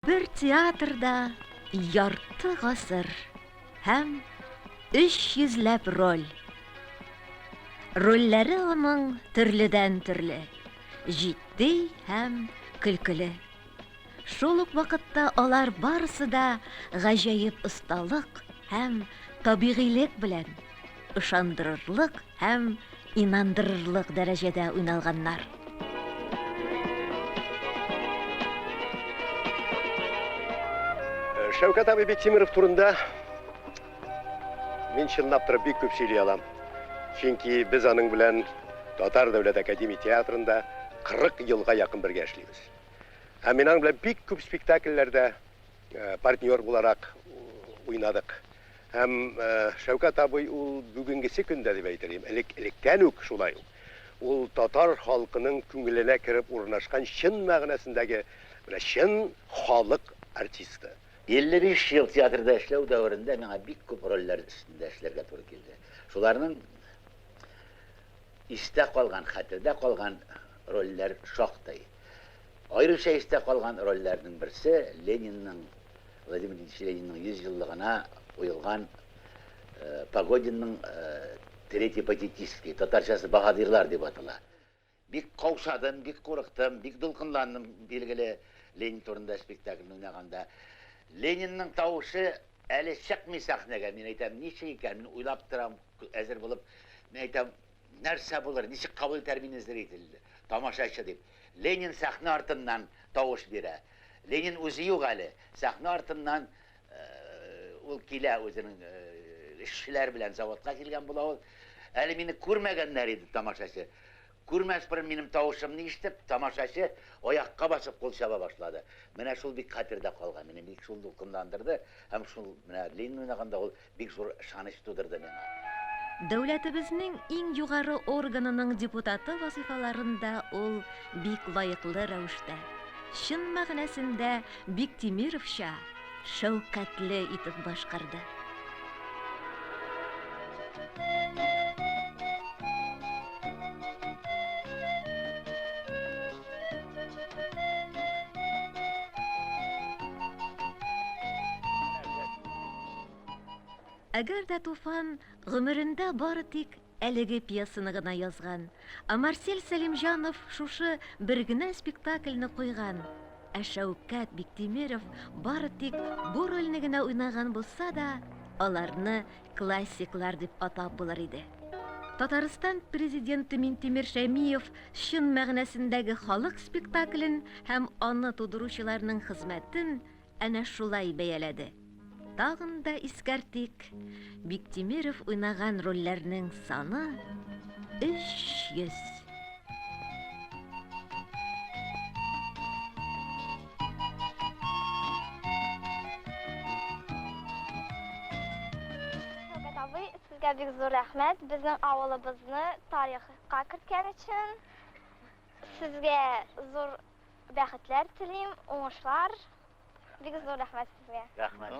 Bir teatrda ярты гасыр һәм 300ләп роль. Рольләре аның төрледән-төрле, җитди һәм көлкеле. Шул ук вакытта алар барысы да гаҗәеп осталык һәм табигыйлык белән, ышандырырлык һәм инандырырлык дәрәҗәдә уйналганнар. Шәүкәт абый Бектимиров турында мин чынлап тұрып бик күп сөйлей алам. Чөнки без аның белән Татар дәүләт академия театрында 40 елга якын бергә эшлибез. Һәм мин аның белән бик күп спектакльләрдә партнер буларак уйнадык. Һәм Шәүкәт абый ул бүгенгесе көндә дип әйтәм, электән үк шулай. Ул татар халкының күңеленә кереп урнашкан чын мәгънәсендәге чын халык артисты. 55 ел театрда эшләү дәверендә миңа бик күп рольләр өстендә эшләргә туры килде. Шуларның истә калган, хәтердә калган рольләр шактый. Аеруча истә калган рольләрнең берсе Владимир Ильич Ленинның 100 еллыгына уелган Погодинның Третий патетический, татарчасы Баһадирлар дип атала. Бик каушадым, бик курыктым, бик дулкынландым, билгеле Ленин турында спектакльне уйнаганда. Ленинның тавышы әле чыкмый сәхнәгә. Мин әйтәм, ничек икән? Мин уйлап торам, әзер булып, мин әйтәм, нәрсә булыр? Ничек кабул итәр мине зритель, тамашачы дип. Ленин сәхнә артыннан тавыш бирә. Ленин үзе юк әле. Сәхнә артыннан ул килә үзенең эшчеләр белән заводка килгән була ул. Әле мине күрмәгәннәр иде тамашачы. Күрмәс бер минем тавышымны ишетеп, тамашачы аякка басып кул чаба башлады. Менә шул бик хәтердә калган, мине бик шул дулкынландырды, һәм шул менә Ленин уйнаганда ул бик зур ышаныч тудырды миңа. Дәүләтебезнең иң югары органының депутаты вазифаларында ул бик лаеклы рәвештә, чын мәгънәсендә Бектимировча шәүкәтле итеп башкарды. Әгәр дә Туфан гомерендә бары тик әлеге пьесаны гына язган, Марсель Сәлимҗанов шушы бер генә спектакльне куйган, Шәүкәт Бектимиров бары тик бу рольне генә уйнаган булса да, аларны классиклар дип атап булыр иде. Татарстан президенты Минтимер Шәймиев чын мәгънәсендәге халык спектаклен һәм аны тудыручыларның хезмәтен әнә шулай бәяләде. Тагын да искәртик, Бектимиров уйнаган рольләрнең саны 300. Шәүкәт абый, сезгә бик зур рәхмәт. Безнең авылыбызны тарихка керткән өчен. Сезгә зур бәхетләр телим, уңышлар. Бик зур рәхмәт сезгә. Рәхмәт.